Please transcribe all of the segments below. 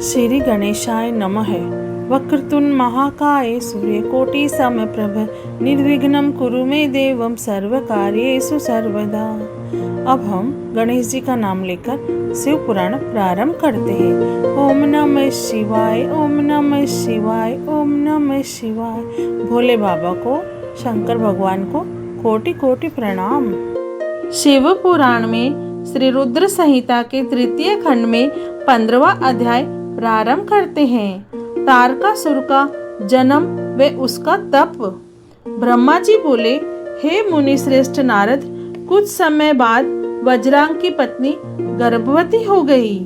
श्री गणेशाय नमः। वक्रतुंड महाकाय सूर्यकोटि समप्रभ निर्विघ्नं कुरु मे देवं सर्वकार्येषु सर्वदा। अब हम गणेश जी का नाम लेकर शिव पुराण प्रारंभ करते हैं। ओम नमः शिवाय, ओम नमः शिवाय, ओम नमः शिवाय। भोले बाबा को, शंकर भगवान को कोटि कोटि प्रणाम। शिव पुराण में श्री रुद्र संहिता के तृतीय खंड में 15वां अध्याय प्रारंभ करते हैं। तारकासुर का जन्म व उसका तप। ब्रह्मा जी बोले, हे मुनि श्रेष्ठ नारद, कुछ समय बाद वज्रांग की पत्नी गर्भवती हो गई।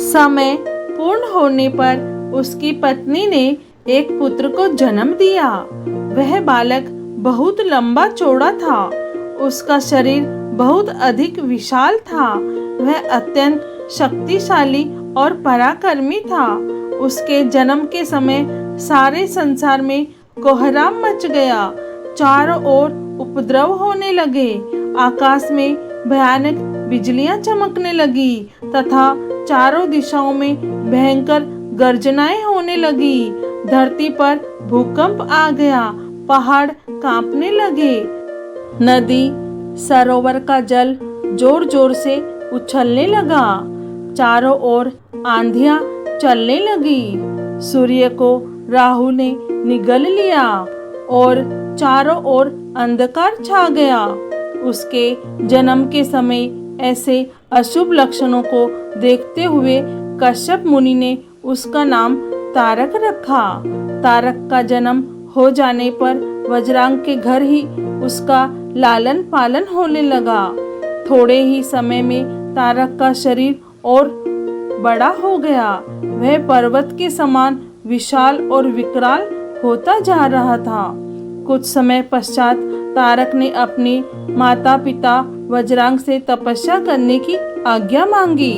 समय पूर्ण होने पर उसकी पत्नी ने एक पुत्र को जन्म दिया। वह बालक बहुत लंबा चौड़ा था। उसका शरीर बहुत अधिक विशाल था। वह अत्यंत शक्तिशाली और पराक्रमी था। उसके जन्म के समय सारे संसार में कोहराम मच गया। चारों ओर उपद्रव होने लगे। आकाश में भयानक बिजलियां चमकने लगी तथा चारों दिशाओं में भयंकर गर्जनाएं होने लगी। धरती पर भूकंप आ गया। पहाड़ कांपने लगे। नदी, सरोवर का जल जोर जोर से उछलने लगा। चारों ओर आंधियां चलने लगी। सूर्य को राहु ने निगल लिया और चारों ओर अंधकार छा गया। उसके जन्म के समय ऐसे अशुभ लक्षणों को देखते हुए कश्यप मुनि ने उसका नाम तारक रखा। तारक का जन्म हो जाने पर वज्रांग के घर ही उसका लालन पालन होने लगा। थोड़े ही समय में तारक का शरीर और बड़ा हो गया। वह पर्वत के समान विशाल और विकराल होता जा रहा था। कुछ समय पश्चात तारक ने अपने माता पिता वज्रांग से तपस्या करने की आज्ञा मांगी।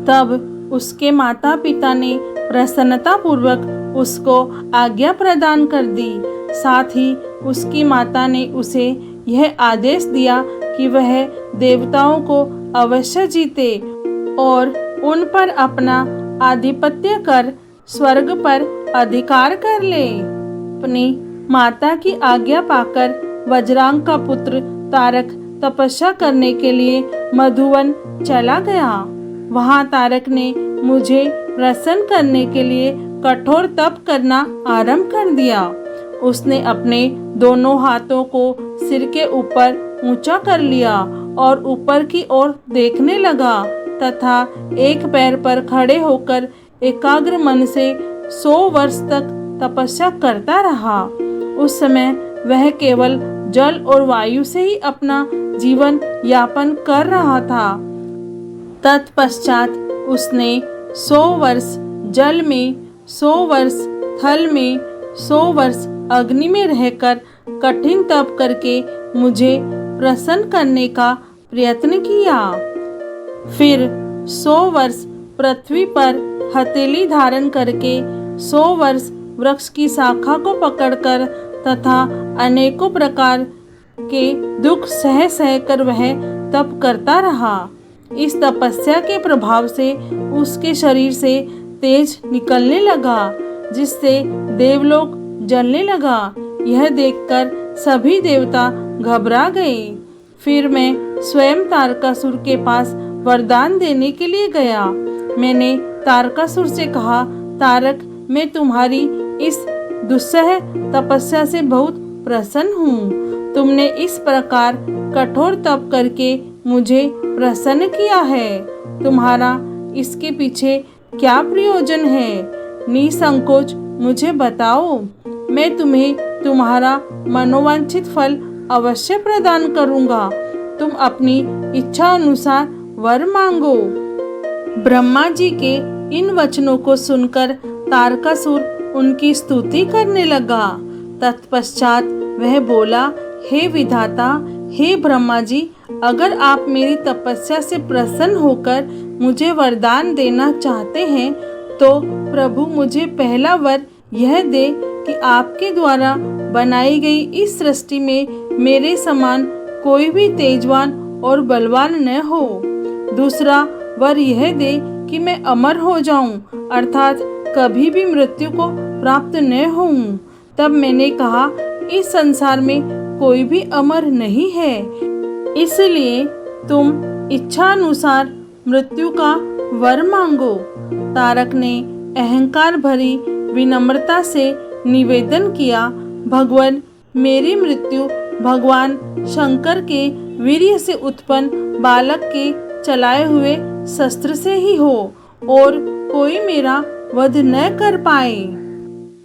तब उसके माता पिता ने प्रसन्नता पूर्वक उसको आज्ञा प्रदान कर दी। साथ ही उसकी माता ने उसे यह आदेश दिया कि वह देवताओं को अवश्य जीते और उन पर अपना आधिपत्य कर स्वर्ग पर अधिकार कर ले। अपनी माता की आज्ञा पाकर वज्रांग का पुत्र तारक तपस्या करने के लिए मधुवन चला गया। वहां तारक ने मुझे प्रसन्न करने के लिए कठोर तप करना आरंभ कर दिया। उसने अपने दोनों हाथों को सिर के ऊपर ऊंचा कर लिया और ऊपर की ओर देखने लगा तथा एक पैर पर खड़े होकर एकाग्र मन से 100 वर्ष तक तपस्या करता रहा। उस समय वह केवल जल और वायु से ही अपना जीवन यापन कर रहा था। तत्पश्चात उसने 100 वर्ष जल में, 100 वर्ष थल में, 100 वर्ष अग्नि में रहकर कठिन तप करके मुझे प्रसन्न करने का प्रयत्न किया। फिर 100 वर्ष पृथ्वी पर हथेली धारण करके, 100 वर्ष वृक्ष की शाखा को पकड़कर तथा अनेकों प्रकार के दुख सह सह कर वह तप करता रहा। इस तपस्या के प्रभाव से उसके शरीर से तेज निकलने लगा, जिससे देवलोक जलने लगा। यह देखकर सभी देवता घबरा गए। फिर मैं स्वयं तारकासुर के पास वरदान देने के लिए गया। मैंने तारकासुर से कहा, तारक, मैं तुम्हारी इस दुस्सह तपस्या से बहुत प्रसन्न हूँ। तुमने इस प्रकार कठोर तप करके मुझे प्रसन्न किया है। तुम्हारा इसके पीछे क्या प्रयोजन है? निसंकोच मुझे बताओ। मैं तुम्हें तुम्हारा मनोवांछित फल अवश्य प्रदान करूँगा। तुम अपनी इच्छा अनुसार वर मांगो। ब्रह्मा जी के इन वचनों को सुनकर तारकासुर उनकी स्तुति करने लगा। तत्पश्चात वह बोला, हे विधाता, हे ब्रह्मा जी, अगर आप मेरी तपस्या से प्रसन्न होकर मुझे वरदान देना चाहते हैं तो प्रभु मुझे पहला वर यह दे कि आपके द्वारा बनाई गई इस सृष्टि में मेरे समान कोई भी तेजवान और बलवान न हो। दूसरा वर यह दे कि मैं अमर हो जाऊं, अर्थात कभी भी मृत्यु को प्राप्त न होऊं। तब मैंने कहा, इस संसार में कोई भी अमर नहीं है, इसलिए तुम इच्छानुसार मृत्यु का वर मांगो। तारक ने अहंकार भरी विनम्रता से निवेदन किया, भगवान, मेरी मृत्यु भगवान शंकर के वीर्य से उत्पन्न बालक के चलाए हुए शस्त्र से ही हो और कोई मेरा वध न कर पाए।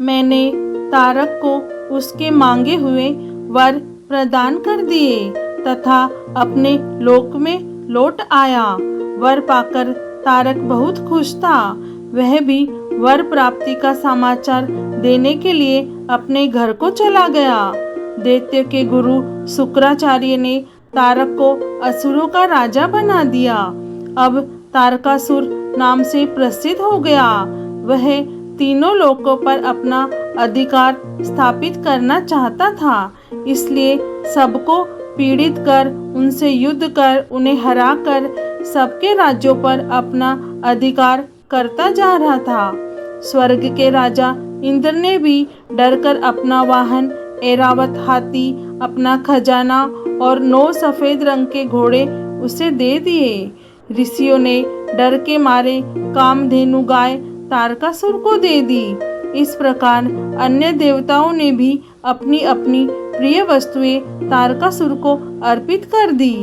मैंने तारक को उसके मांगे हुए वर प्रदान कर दिए तथा अपने लोक में लौट आया। वर पाकर तारक बहुत खुश था। वह भी वर प्राप्ति का समाचार देने के लिए अपने घर को चला गया। दैत्य के गुरु शुक्राचार्य ने तारक को असुरों का राजा बना दिया। अब तारकासुर नाम से प्रसिद्ध हो गया। वह तीनों लोकों पर अपना अधिकार स्थापित करना चाहता था, इसलिए सबको पीड़ित कर, उनसे युद्ध कर, उन्हें हराकर सबके राज्यों पर अपना अधिकार करता जा रहा था। स्वर्ग के राजा इंद्र ने भी डरकर अपना वाहन ऐरावत हाथी, अपना खजाना और 9 सफेद रंग के घोड़े उसे दे दिए। ऋषियों ने डर के मारे कामधेनु गाय तारकासुर को दे दी। इस प्रकार अन्य देवताओं ने भी अपनी अपनी प्रिय वस्तुएं तारकासुर को अर्पित कर दी।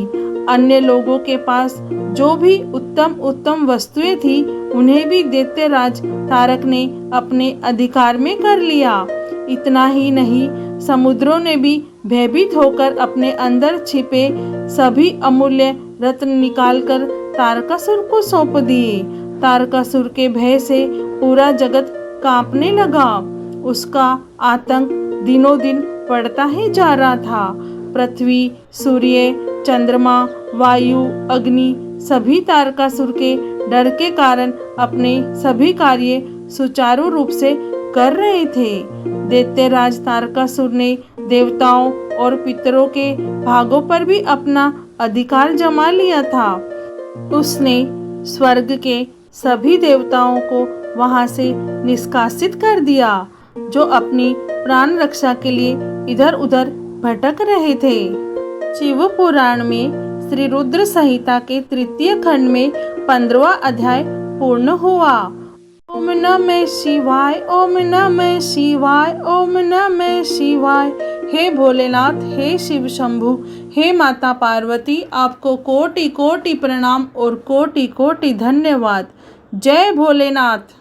अन्य लोगों के पास जो भी उत्तम उत्तम वस्तुएं थी, उन्हें भी दैत्यराज तारक ने अपने अधिकार में कर लिया। इतना ही नहीं, समुद्रों ने भी भयभीत होकर अपने अंदर छिपे सभी अमूल्य रत्न निकालकर तारकासुर को सौंप दिए। तारकासुर के भय से पूरा जगत कांपने लगा। उसका आतंक दिनों दिन बढ़ता ही जा रहा था। पृथ्वी, सूर्य, चंद्रमा, वायु, अग्नि सभी तारकासुर के डर के कारण अपने सभी कार्य सुचारू रूप से कर रहे थे। दैत्यराज तारकासुर ने देवताओं और पितरों के भागों पर भी अपना अधिकार जमा लिया था। उसने स्वर्ग के सभी देवताओं को वहां से निष्कासित कर दिया, जो अपनी प्राण रक्षा के लिए इधर उधर भटक रहे थे। शिव पुराण में श्री रुद्र संहिता के 3 खंड में 15वां अध्याय पूर्ण हुआ। ओम नमः शिवाय, ओम नमः शिवाय, ओम नमः शिवाय। हे भोलेनाथ, हे शिव शंभु, हे माता पार्वती, आपको कोटि कोटि प्रणाम और कोटि कोटि धन्यवाद। जय भोलेनाथ।